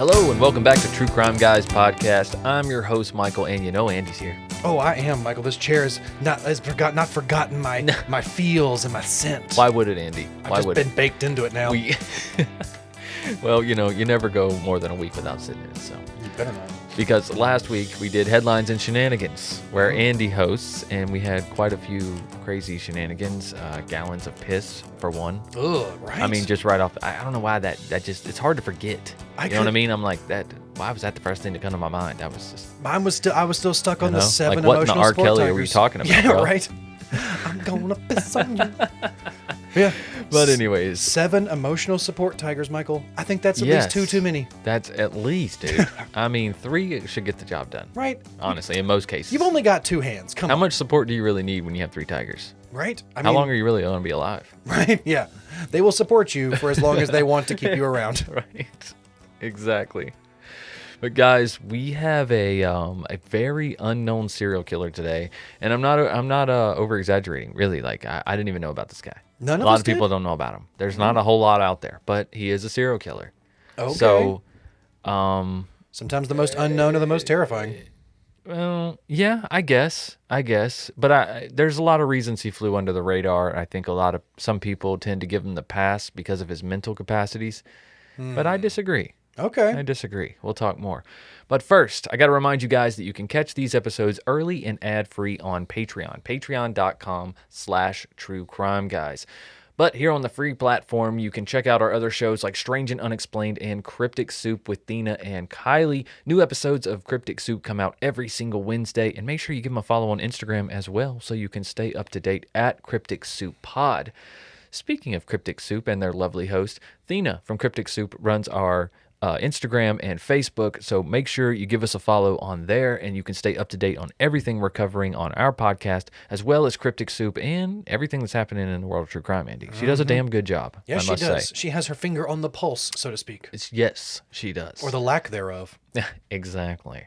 Hello and welcome back to True Crime Guys podcast. I'm your host Michael, and you know Andy's here. Oh, I am, Michael. This chair has not forgotten my feels and my scent. Why would it, Andy? Why I've just would been baked into it now. Well, you know, you never go more than a week without sitting in it, so. You better not. Because last week we did Headlines and Shenanigans, where Andy hosts, and we had quite a few crazy shenanigans, gallons of piss for one. Ugh, right? I mean, just right off, I don't know why that just, it's hard to forget. You know what I mean? I'm like, why was that the first thing to come to my mind? That was just. I was still stuck on the 7 like, what in the emotional R. sport Kelly tigers. are we talking about, Yeah, bro? right. I'm gonna piss on you. Yeah. But anyways. 7 emotional support tigers, Michael. I think that's at least 2 too many. That's at least, dude. I mean, 3 should get the job done. Right. Honestly, in most cases. You've only got 2 hands. Come on. How much support do you really need when you have 3 tigers? Right? I How mean, long are you really going to be alive? Right? Yeah. They will support you for as long as they want to keep you around. Right. Exactly. But guys, we have a very unknown serial killer today, and I'm not over exaggerating. Really, like I didn't even know about this guy. None a of lot us of people did? don't know about him. There's not a whole lot out there, but he is a serial killer. Okay. So, Sometimes the most unknown are the most terrifying. well, yeah, I guess. But there's a lot of reasons he flew under the radar. I think some people tend to give him the pass because of his mental capacities, but I disagree. Okay. I disagree. We'll talk more. But first, I got to remind you guys that you can catch these episodes early and ad-free on Patreon. Patreon.com/TrueCrimeGuys. But here on the free platform, you can check out our other shows like Strange and Unexplained and Cryptic Soup with Thina and Kylie. New episodes of Cryptic Soup come out every single Wednesday. And make sure you give them a follow on Instagram as well so you can stay up to date at Cryptic Soup Pod. Speaking of Cryptic Soup and their lovely host, Thina from Cryptic Soup runs our Instagram and Facebook, so make sure you give us a follow on there, and you can stay up to date on everything we're covering on our podcast, as well as Cryptic Soup and everything that's happening in the world of true crime, Andy. She does a damn good job, Yes, I must she does. say. She has her finger on the pulse, so to speak. Yes, she does. Or the lack thereof. Exactly.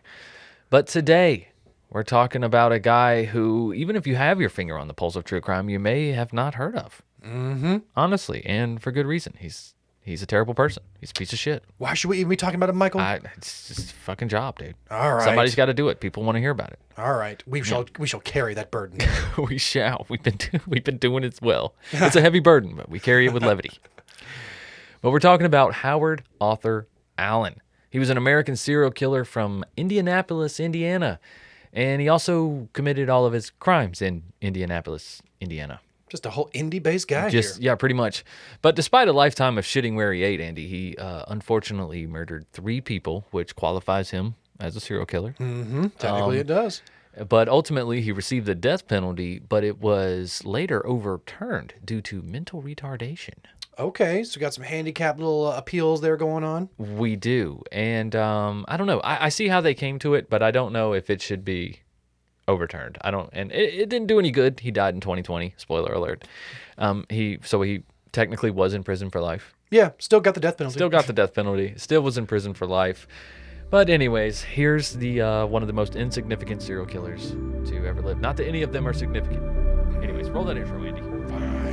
But today, we're talking about a guy who, even if you have your finger on the pulse of true crime, you may have not heard of. Mm-hmm. Honestly, and for good reason. He's a terrible person. He's a piece of shit. Why should we even be talking about him, Michael? It's just a fucking job, dude. All right. Somebody's got to do it. People want to hear about it. All right. We shall carry that burden. We shall. We've been doing it well. It's a heavy burden, but we carry it with levity. But we're talking about Howard Arthur Allen. He was an American serial killer from Indianapolis, Indiana, and he also committed all of his crimes in Indianapolis, Indiana. Just a whole indie-based guy here. Yeah, pretty much. But despite a lifetime of shitting where he ate, Andy, he unfortunately murdered 3 people, which qualifies him as a serial killer. Mm-hmm. Technically, it does. But ultimately, he received the death penalty, but it was later overturned due to mental retardation. Okay, so we got some handicapped little appeals there going on. We do. And I don't know. I see how they came to it, but I don't know if it should be overturned. And it didn't do any good. He died in 2020. Spoiler alert. He technically was in prison for life. Yeah, still got the death penalty. Still got the death penalty. Still was in prison for life. But anyways, here's the one of the most insignificant serial killers to ever live. Not that any of them are significant. Anyways, roll that intro, Andy. Fine.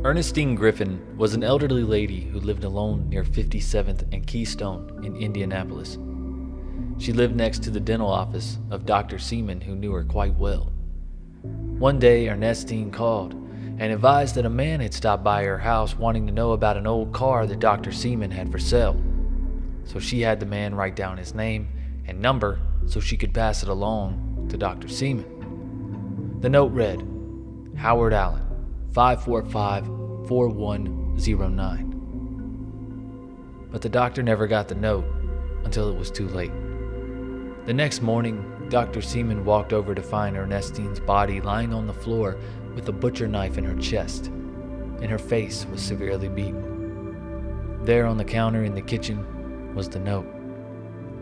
Ernestine Griffin was an elderly lady who lived alone near 57th and Keystone in Indianapolis. She lived next to the dental office of Dr. Seaman, who knew her quite well. One day, Ernestine called and advised that a man had stopped by her house wanting to know about an old car that Dr. Seaman had for sale. So she had the man write down his name and number so she could pass it along to Dr. Seaman. The note read, Howard Allen, 545-4109. But the doctor never got the note until it was too late. The next morning, Dr. Seaman walked over to find Ernestine's body lying on the floor with a butcher knife in her chest, and her face was severely beaten. There on the counter in the kitchen was the note.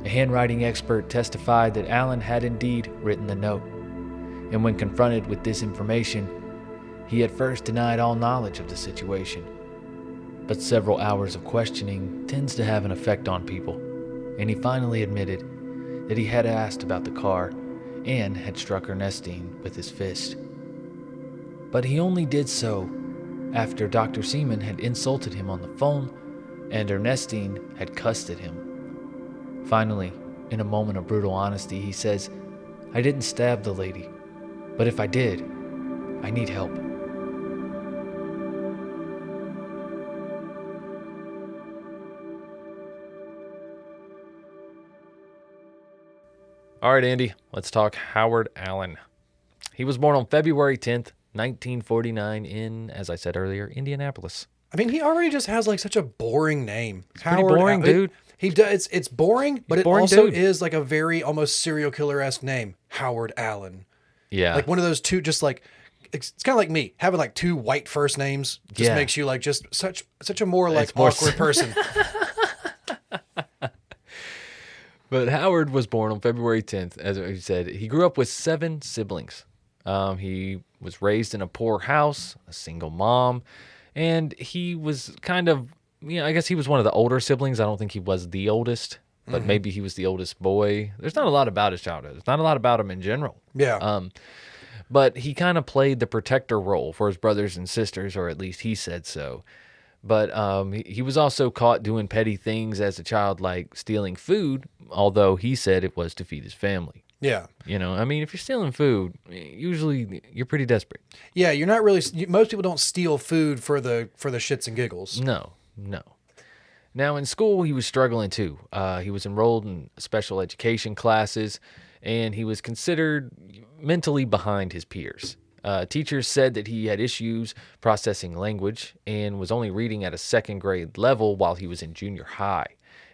A handwriting expert testified that Allen had indeed written the note, and when confronted with this information, he at first denied all knowledge of the situation. But several hours of questioning tends to have an effect on people, and he finally admitted that he had asked about the car and had struck Ernestine with his fist. But he only did so after Dr. Seaman had insulted him on the phone and Ernestine had cussed at him. Finally, in a moment of brutal honesty, he says, "I didn't stab the lady, but if I did, I need help." All right, Andy, let's talk Howard Allen. He was born on February 10th, 1949 in, as I said earlier, Indianapolis. I mean, he already just has like such a boring name. It's pretty boring, dude. He does. It's boring, but it boring also dude. is like a very almost serial killer-esque name, Howard Allen. Yeah. Like one of those two, just like it's kind of like me having like two white first names just Yeah. makes you like just such a more like It's more awkward person. But Howard was born on February 10th, as you said. He grew up with 7 siblings. He was raised in a poor house, a single mom, and he was kind of, I guess he was one of the older siblings. I don't think he was the oldest, but maybe he was the oldest boy. There's not a lot about his childhood. There's not a lot about him in general. Yeah. But he kind of played the protector role for his brothers and sisters, or at least he said so. But he was also caught doing petty things as a child, like stealing food, although he said it was to feed his family. Yeah. I mean, if you're stealing food, usually you're pretty desperate. Yeah, you're not really. Most people don't steal food for the shits and giggles. No. Now, in school, he was struggling too. He was enrolled in special education classes, and he was considered mentally behind his peers. Teachers said that he had issues processing language and was only reading at a 2nd grade level while he was in junior high.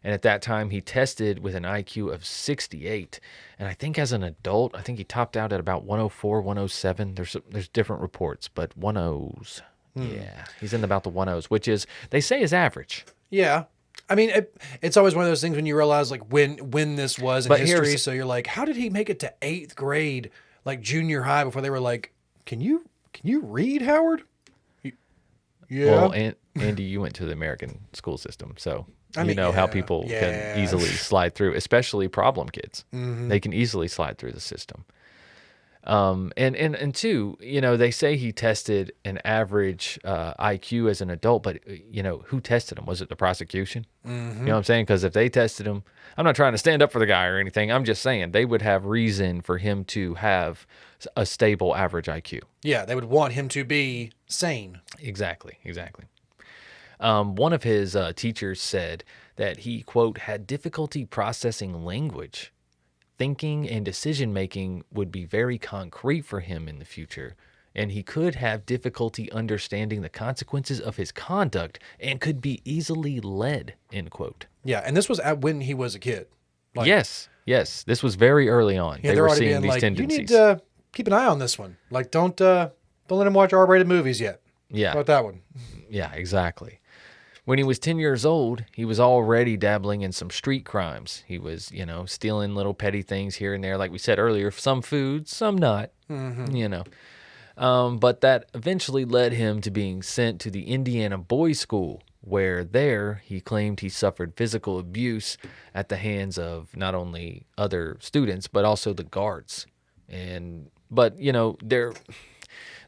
And at that time, he tested with an IQ of 68. And I think as an adult, I think he topped out at about 104, 107. There's different reports, but 1.0s. Yeah, he's in about the 1.0s, which is, they say, is average. Yeah. I mean, it's always one of those things when you realize like when this was in history. So you're like, how did he make it to 8th grade, like junior high, before they were like, can you read, Howard? Yeah. Well, Andy, you went to the American school system, so you know how people can easily slide through, especially problem kids. They can easily slide through the system. And two, they say he tested an average IQ as an adult, but who tested him? Was it the prosecution? You know what I'm saying? Because if they tested him, I'm not trying to stand up for the guy or anything. I'm just saying they would have reason for him to have a stable average IQ. Yeah, they would want him to be sane. Exactly. One of his teachers said that he, quote, had difficulty processing language. Thinking and decision-making would be very concrete for him in the future, and he could have difficulty understanding the consequences of his conduct and could be easily led, end quote. Yeah, and this was when he was a kid. Like, yes. This was very early on. Yeah, they were already seeing being these like, tendencies. you need to keep an eye on this one. Like, don't let him watch R-rated movies yet. Yeah. How about that one? Yeah, exactly. When he was 10 years old, he was already dabbling in some street crimes. He was, stealing little petty things here and there, like we said earlier, some food, some not, But that eventually led him to being sent to the Indiana Boys School, where there he claimed he suffered physical abuse at the hands of not only other students, but also the guards. But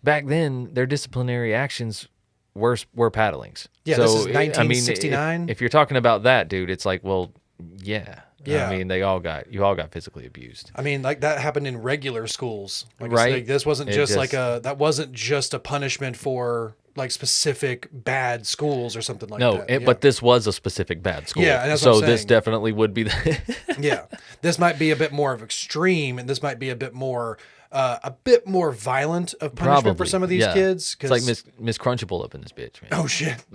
back then, their disciplinary actions were paddlings. Yeah, so, this is 1969. If you're talking about that, dude, it's like, well, yeah. Yeah. I mean, you all got physically abused. I mean, like that happened in regular schools. Like, right. Like, this wasn't that wasn't just a punishment for like specific bad schools or something like that. But this was a specific bad school. Yeah, and that's what I'm this saying. definitely would be the Yeah. This might be a bit more of extreme, and this might be a bit more violent of punishment for some of these kids. It's like Miss Crunchable up in this bitch, man. Oh shit.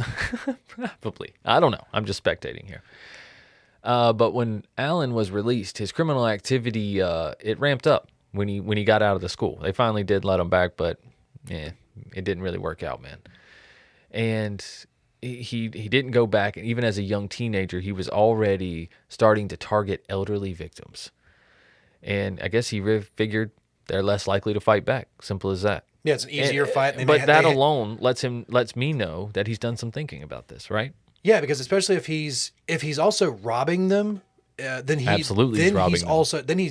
Probably. I don't know. I'm just spectating here. But when Allen was released, his criminal activity it ramped up when he got out of the school. They finally did let him back, but it didn't really work out, man. And he didn't go back. And even as a young teenager, he was already starting to target elderly victims. And I guess he figured they're less likely to fight back. Simple as that. Yeah, it's an easier fight. But that alone lets me know that he's done some thinking about this, right? Yeah, because especially if he's also robbing them, then he's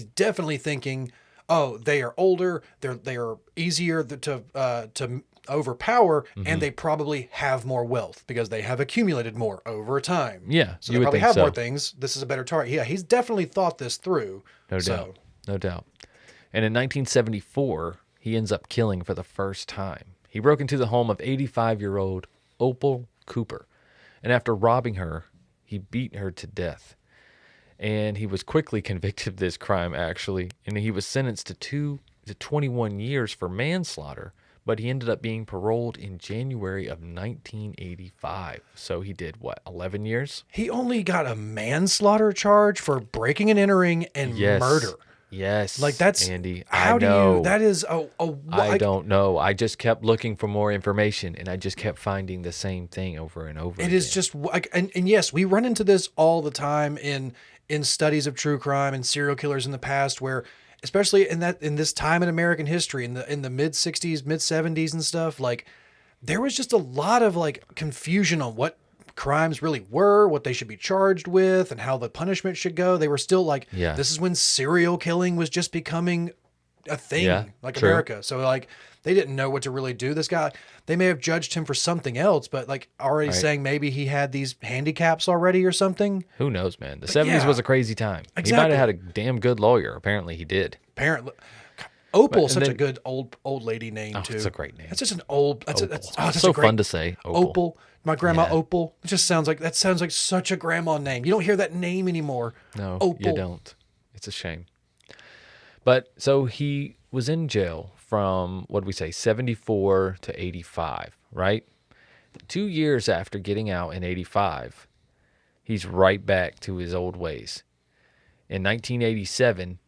definitely thinking, oh, they are older, they are easier to overpower, and they probably have more wealth because they have accumulated more over time. Yeah, so they probably have more things. This is a better target. Yeah, he's definitely thought this through. No doubt. And in 1974, he ends up killing for the first time. He broke into the home of 85-year-old Opal Cooper, and after robbing her, he beat her to death. And he was quickly convicted of this crime, actually, and he was sentenced to 21 years for manslaughter, but he ended up being paroled in January of 1985. So he did, 11 years? He only got a manslaughter charge for breaking and entering and murder. Yes. Like, that's... Andy, how do you... That is I don't know. I just kept looking for more information, and I just kept finding the same thing over and over again. It is just... And yes, we run into this all the time in studies of true crime and serial killers in the past, where... especially in this time in American history, in the mid 60s, mid 70s and stuff, like there was just a lot of like confusion on what crimes really were, what they should be charged with, and how the punishment should go. They were still like, this is when serial killing was just becoming a thing, like true. America. So like they didn't know what to really do. This guy, they may have judged him for something else, but like already saying maybe he had these handicaps already or something. Who knows, man? The 70s was a crazy time. Exactly. He might have had a damn good lawyer. Apparently he did. Apparently. Opal, such a good old lady name too. It's a great name. That's just an old. That's so fun to say. Opal. My grandma Opal. It just sounds like such a grandma name. You don't hear that name anymore. No, Opal. You don't. It's a shame. But so he was in jail from 74 to 85, right? 2 years after getting out in 85, he's right back to his old ways. In 1987,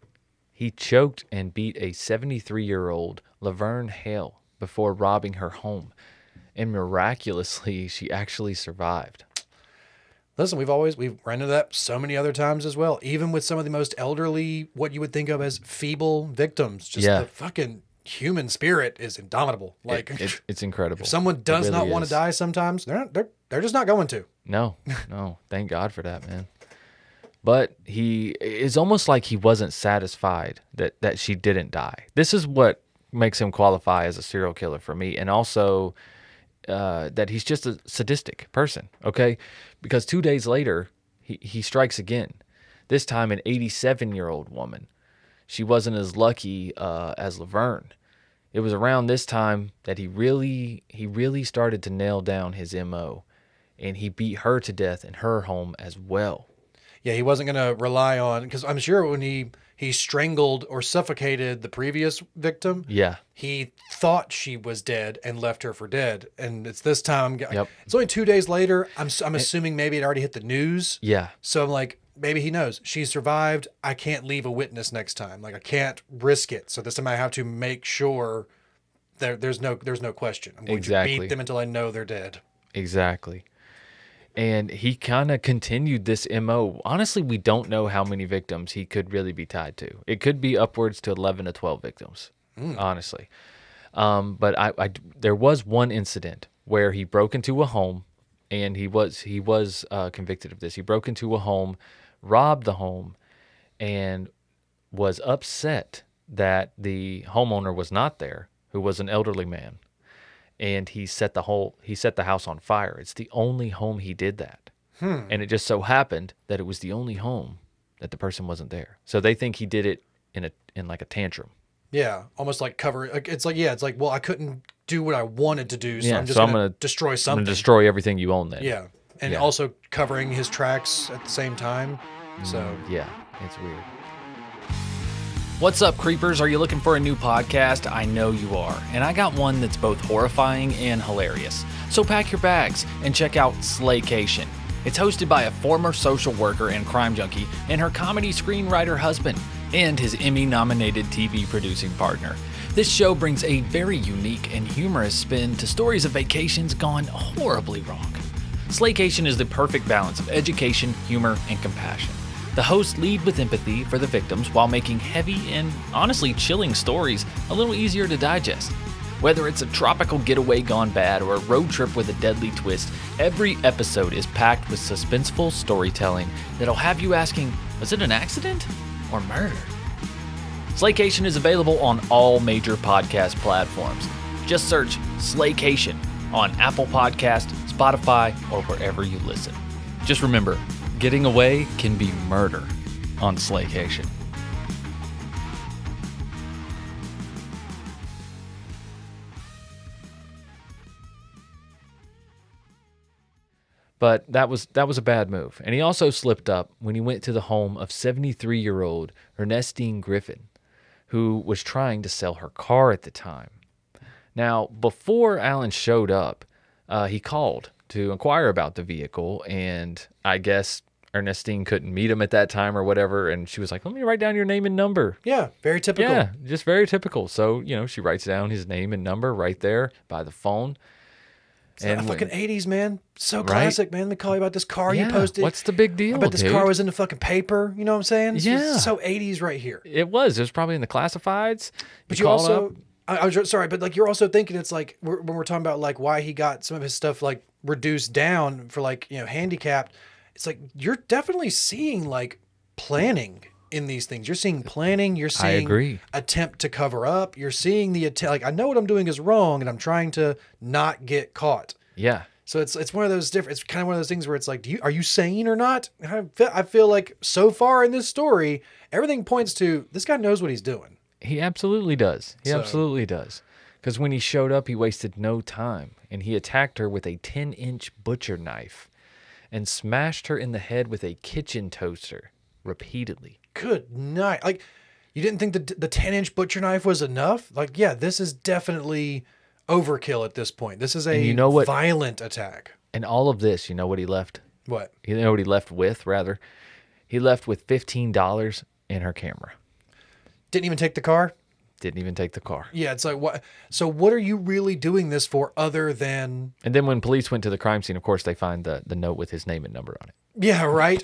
he choked and beat a 73-year-old Laverne Hale before robbing her home. And miraculously, she actually survived. Listen, we've run into that so many other times as well. Even with some of the most elderly, what you would think of as feeble victims. Just the fucking human spirit is indomitable. Like it's incredible. If someone does not want to die sometimes, they're just not going to. No. Thank God for that, man. But it's almost like he wasn't satisfied that she didn't die. This is what makes him qualify as a serial killer for me. And also that he's just a sadistic person, okay? Because 2 days later, he strikes again. This time an 87-year-old woman. She wasn't as lucky as Laverne. It was around this time that he really started to nail down his MO. And he beat her to death in her home as well. Yeah, he wasn't going to rely on, because I'm sure when he strangled or suffocated the previous victim, he thought she was dead and left her for dead. And it's this time, it's only 2 days later. I'm assuming maybe it already hit the news. Yeah. So I'm like, maybe he knows she survived. I can't leave a witness next time. Like I can't risk it. So this time I have to make sure there's no question. I'm going to beat them until I know they're dead. Exactly. And he kind of continued this MO. Honestly, we don't know how many victims he could really be tied to. It could be upwards to 11 to 12 victims, honestly. But there was one incident where he broke into a home, and he was convicted of this. He broke into a home, robbed the home, and was upset that the homeowner was not there, who was an elderly man. And he set the house on fire. It's the only home he did that. And it just so happened that it was the only home that the person wasn't there. So they think he did it in like a tantrum. Yeah, almost like cover. It's like well, I couldn't do what I wanted to do, so I'm just going to destroy something. I'm going to destroy everything you own then. Yeah, and also covering his tracks at the same time. So yeah, it's weird. What's up, creepers? Are you looking for a new podcast? I know you are, and I got one that's both horrifying and hilarious. So pack your bags and check out Slaycation. It's hosted by a former social worker and crime junkie and her comedy screenwriter husband and his Emmy-nominated TV producing partner. This show brings a very unique and humorous spin to stories of vacations gone horribly wrong. Slaycation is the perfect balance of education, humor, and compassion. The hosts lead with empathy for the victims while making heavy and honestly chilling stories a little easier to digest. Whether it's a tropical getaway gone bad or a road trip with a deadly twist, every episode is packed with suspenseful storytelling that'll have you asking, was it an accident or murder? Slaycation is available on all major podcast platforms. Just search Slaycation on Apple Podcast, Spotify, or wherever you listen. Just remember, getting away can be murder on Slaycation. But that was a bad move. And he also slipped up when he went to the home of 73-year-old Ernestine Griffin, who was trying to sell her car at the time. Now, before Alan showed up, he called to inquire about the vehicle, and I guess Ernestine couldn't meet him at that time or whatever, and she was like, let me write down your name and number. Yeah, very typical. Yeah, just very typical. So, she writes down his name and number right there by the phone. It's and fucking 80s, man. So classic, man. Let me call you about this car you posted. What's the big deal, I bet this car was in the fucking paper. You know what I'm saying? Yeah. So 80s right here. It was. It was probably in the classifieds. But you also... I was sorry, but like you're also thinking it's like when we're talking about like why he got some of his stuff like reduced down for like, handicapped. It's like you're definitely seeing like planning in these things. You're seeing planning. You're seeing attempt to cover up. You're seeing the like I know what I'm doing is wrong, and I'm trying to not get caught. Yeah. So it's one of those different. It's kind of one of those things where it's like, are you sane or not? I feel like so far in this story, everything points to this guy knows what he's doing. He absolutely does. Absolutely does. Because when he showed up, he wasted no time, and he attacked her with a 10-inch butcher knife and smashed her in the head with a kitchen toaster repeatedly. Good night. Like, you didn't think the 10-inch butcher knife was enough? Like, yeah, this is definitely overkill at this point. This is a violent attack. And all of this, you know what he left? What? You know what he left with, rather? He left with $15 in her camera. Didn't even take the car? Didn't even take the car. Yeah, it's like, what? So what are you really doing this for other than... And then when police went to the crime scene, of course, they find the note with his name and number on it. Yeah, right?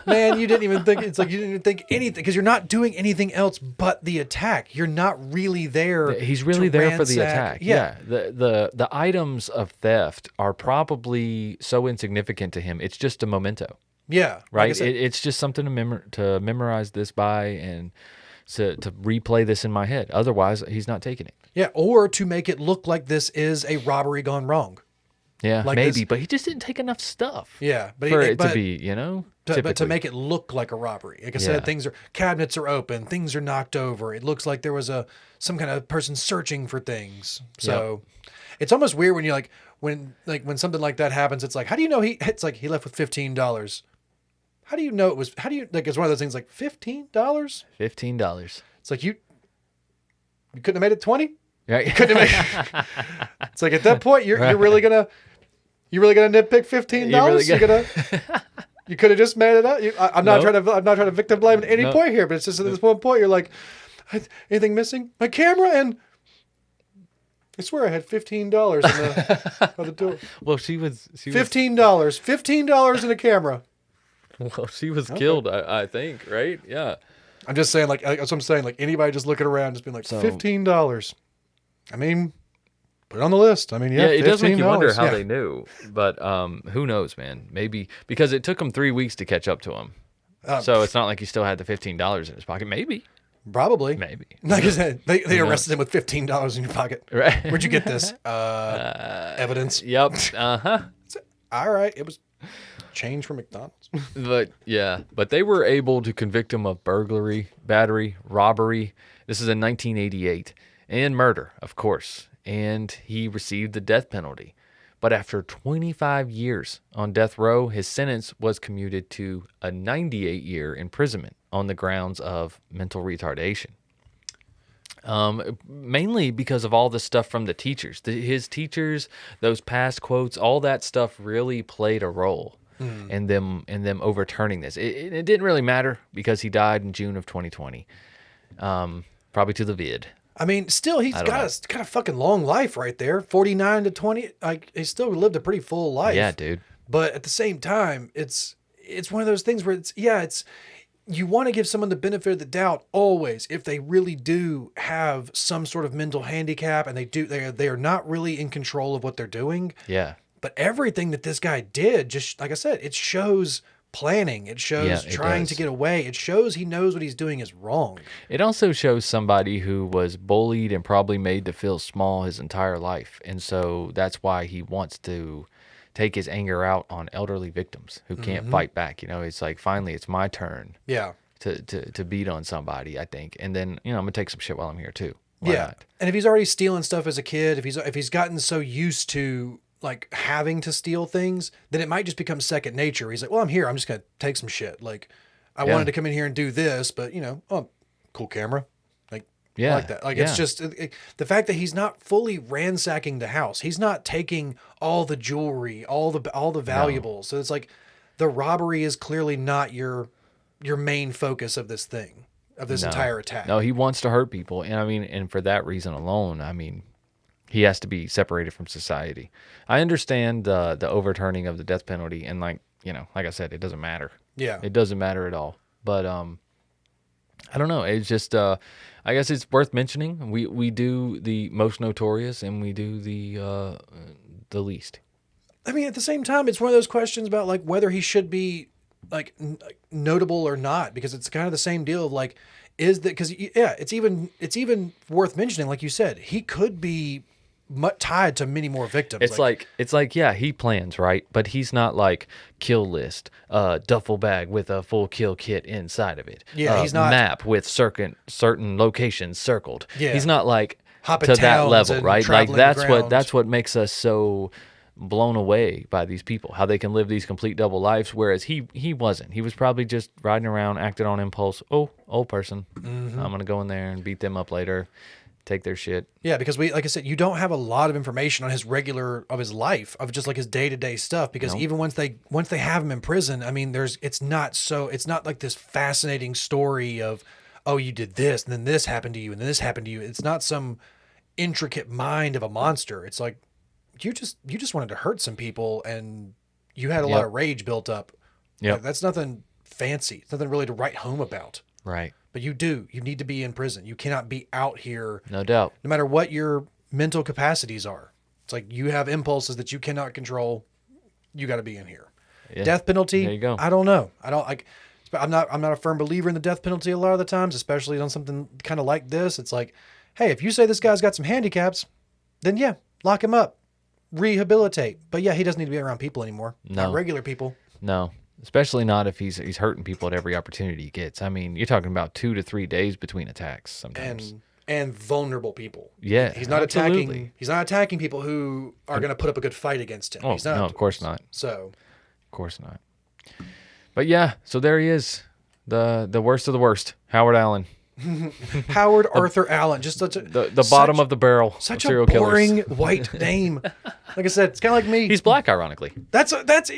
Man, you didn't even think... It's like you didn't even think anything, because you're not doing anything else but the attack. You're not really there. He's really there for the attack. Yeah. The items of theft are probably so insignificant to him. It's just a memento. Yeah. Right? Like it's just something to memorize this by and... to replay this in my head. Otherwise, he's not taking it. Yeah, or to make it look like this is a robbery gone wrong. Yeah, like maybe, but he just didn't take enough stuff. Yeah, but to be, but to make it look like a robbery. Like I said, cabinets are open, things are knocked over. It looks like there was some kind of person searching for things. So it's almost weird when you when something like that happens. It's like, how do you know he left with $15? How do you know it was? How do you it's one of those things like $15? $15. It's like you couldn't have made it 20. Yeah, you couldn't have made. It's like at that point you're really gonna nitpick $15. You could have just made it up. I'm not trying to victim blame at any point here, but it's just at this one point you're like, anything missing? My camera, and I swear I had $15 on the door. Well, she was $15 in a camera. Well, she was killed, I think, right? Yeah. I'm just saying, that's what I'm saying. Like, anybody just looking around, just being like, $15. I mean, put it on the list. I mean, yeah, it does make you wonder how they knew. But who knows, man? Maybe because it took him 3 weeks to catch up to him. So it's not like he still had the $15 in his pocket. Maybe. Probably. Maybe. Like I said, they arrested him with $15 in your pocket. Right. Where'd you get this? Evidence. Yep. Uh-huh. All right. It was change from McDonald's. But they were able to convict him of burglary, battery, robbery. This is in 1988, and murder, of course. And he received the death penalty. But after 25 years on death row, his sentence was commuted to a 98-year imprisonment on the grounds of mental retardation. Mainly because of all the stuff from the teachers. His teachers, those past quotes, all that stuff really played a role in them overturning this. It didn't really matter because he died in June of 2020, probably to the vid. I mean, still, he's got a fucking long life right there. 49 to 20. Like, he still lived a pretty full life. Yeah, dude. But at the same time, it's one of those things where you want to give someone the benefit of the doubt always if they really do have some sort of mental handicap and they are not really in control of what they're doing. Yeah. But everything that this guy did, just like I said, it shows planning. It shows trying to get away. It shows he knows what he's doing is wrong. It also shows somebody who was bullied and probably made to feel small his entire life. And so that's why he wants to take his anger out on elderly victims who can't fight back. It's like, finally, it's my turn. Yeah. To beat on somebody, I think. And then, I'm going to take some shit while I'm here too. Why not? And if he's already stealing stuff as a kid, if he's gotten so used to like having to steal things, then it might just become second nature. He's like, well, I'm here. I'm just going to take some shit. Like, I wanted to come in here and do this, but cool camera. Like, I like that. Like, it's just the fact that he's not fully ransacking the house. He's not taking all the jewelry, all the valuables. No. So it's like the robbery is clearly not your main focus of this thing, of this entire attack. No, he wants to hurt people. And and for that reason alone, he has to be separated from society. I understand the overturning of the death penalty. And like I said, it doesn't matter. Yeah. It doesn't matter at all. But, I don't know. It's just, I guess it's worth mentioning. We do the most notorious and we do the least. At the same time, it's one of those questions about like whether he should be like notable or not, because it's kind of the same deal of like, is that, because it's even worth mentioning, like you said, he could be tied to many more victims. It's like he plans, right? But he's not like kill list, duffel bag with a full kill kit inside of it. Yeah, he's not map with certain locations circled. Yeah, he's not like hopping to that level, right? Like that's what makes us so blown away by these people, how they can live these complete double lives, whereas he wasn't. He was probably just riding around, acted on impulse. Oh, old person. I'm gonna go in there and beat them up later, take their shit. Yeah, because like I said, you don't have a lot of information on his life, of just like his day-to-day stuff, because even once they have him in prison, it's not like this fascinating story of, oh, you did this and then this happened to you and then this happened to you. It's not some intricate mind of a monster. It's like you just wanted to hurt some people and you had a lot of rage built up. Yeah, like, that's nothing fancy. It's nothing really to write home about. Right. But you need to be in prison. You cannot be out here. No doubt. No matter what your mental capacities are. It's like you have impulses that you cannot control. You got to be in here. Yeah. Death penalty. There you go. I don't know. I'm not a firm believer in the death penalty a lot of the times, especially on something kind of like this. It's like, hey, if you say this guy's got some handicaps, then yeah, lock him up. Rehabilitate. But yeah, he doesn't need to be around people anymore. No. Not regular people. No. Especially not if he's hurting people at every opportunity he gets. You're talking about 2 to 3 days between attacks sometimes. And vulnerable people. Yeah. He's not attacking people who are going to put up a good fight against him. Oh, he's not. No, of course not. So, of course not. But yeah, so there he is. The worst of the worst. Howard Allen. Howard Arthur Allen, just such a the bottom of the boring such serial a boring killers. white name. Like I said, it's kind of like me. He's black, ironically. That's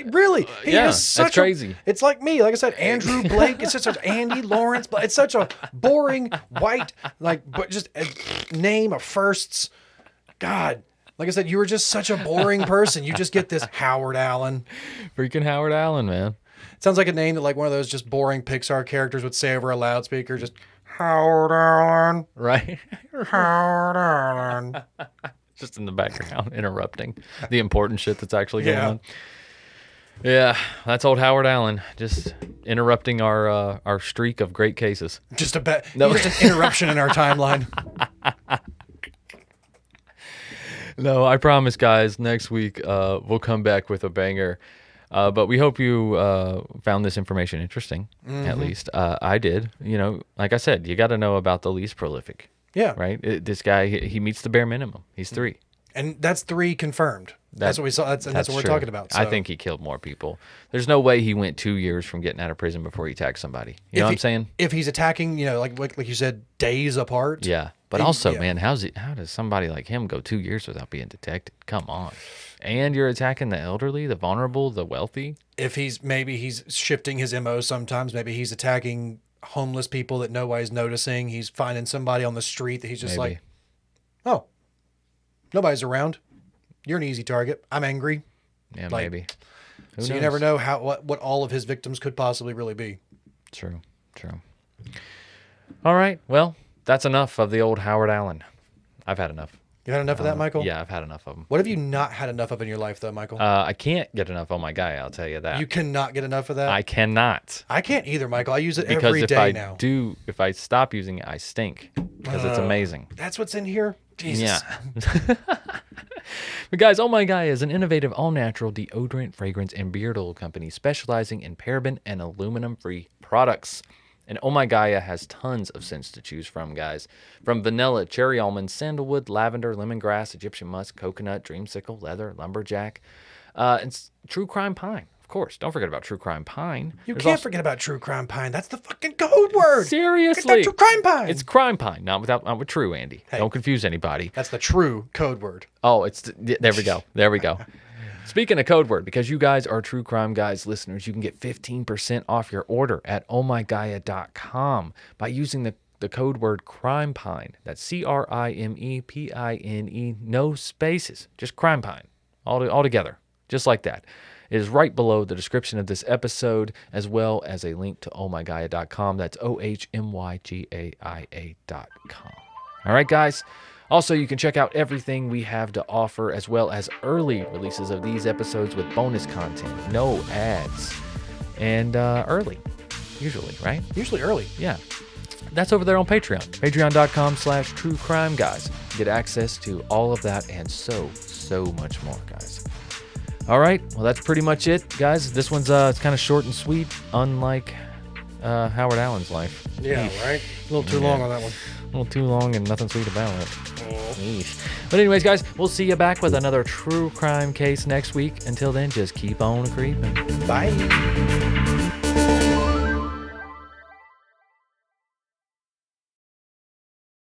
really he is such that's crazy. It's like me. Like I said, Andrew Blake. It's just such Andy Lawrence, but it's such a boring white but just a name of firsts. God. Like I said, you were just such a boring person. You just get this Howard Allen. Freaking Howard Allen, man. It sounds like a name that like one of those just boring Pixar characters would say over a loudspeaker. Just Howard Allen. Right. Howard Allen. Just in the background, interrupting the important shit that's actually going on. Yeah, that's old Howard Allen, just interrupting our streak of great cases. Just just an interruption in our timeline. No, I promise, guys, next week we'll come back with a banger. But we hope you found this information interesting, at least. I did. Like I said, you got to know about the least prolific. Yeah. Right? This guy, he meets the bare minimum. He's 3. And that's 3 confirmed. That's what we saw. That's what we're talking about. So. I think he killed more people. There's no way he went 2 years from getting out of prison before he attacked somebody. You know what I'm saying? If he's attacking, like you said, days apart. Yeah. But man, how does somebody like him go 2 years without being detected? Come on. And you're attacking the elderly, the vulnerable, the wealthy? If he's shifting his MO sometimes. Maybe he's attacking homeless people that nobody's noticing. He's finding somebody on the street that he's just like, oh, nobody's around. You're an easy target. I'm angry. Yeah, maybe. Who knows? You never know what all of his victims could possibly really be. True. All right. Well, that's enough of the old Howard Allen. I've had enough. You had enough of that, Michael? Yeah, I've had enough of them. What have you not had enough of in your life, though, Michael? I can't get enough Oh My Guy, I'll tell you that. You cannot get enough of that? I cannot. I can't either, Michael. I use it Because every day if now. if I stop using it, I stink. Because it's amazing. That's what's in here? Jesus. Yeah. But guys, Oh My Guy is an innovative all-natural deodorant, fragrance, and beard oil company specializing in paraben and aluminum-free products. And Oh My Gaia has tons of scents to choose from, guys. From vanilla, cherry almond, sandalwood, lavender, lemongrass, Egyptian musk, coconut, dreamsicle, leather, lumberjack, and true Crimepine. Of course, don't forget about true Crimepine. You can't forget about true Crimepine. That's the fucking code word. Seriously. Get that true Crimepine. It's Crimepine, not with true, Andy. Hey. Don't confuse anybody. That's the true code word. Oh, there we go. There we go. Speaking of code word, because you guys are True Crime Guys listeners, you can get 15% off your order at ohmygaia.com by using the code word Crimepine. That's CRIMEPINE, no spaces, just Crimepine, all together, just like that. It is right below the description of this episode, as well as a link to ohmygaia.com. That's ohmygaia.com. All right, guys. Also, you can check out everything we have to offer, as well as early releases of these episodes with bonus content, no ads, and early, usually, right? Usually early. Yeah. That's over there on Patreon. Patreon.com/truecrimeguys. You get access to all of that and so much more, guys. All right. Well, that's pretty much it, guys. This one's it's kind of short and sweet, unlike Howard Allen's life. Yeah, right? A little too long on that one. A little too long and nothing sweet about it. But anyways, guys, we'll see you back with another true crime case next week. Until then, just keep on creeping. Bye.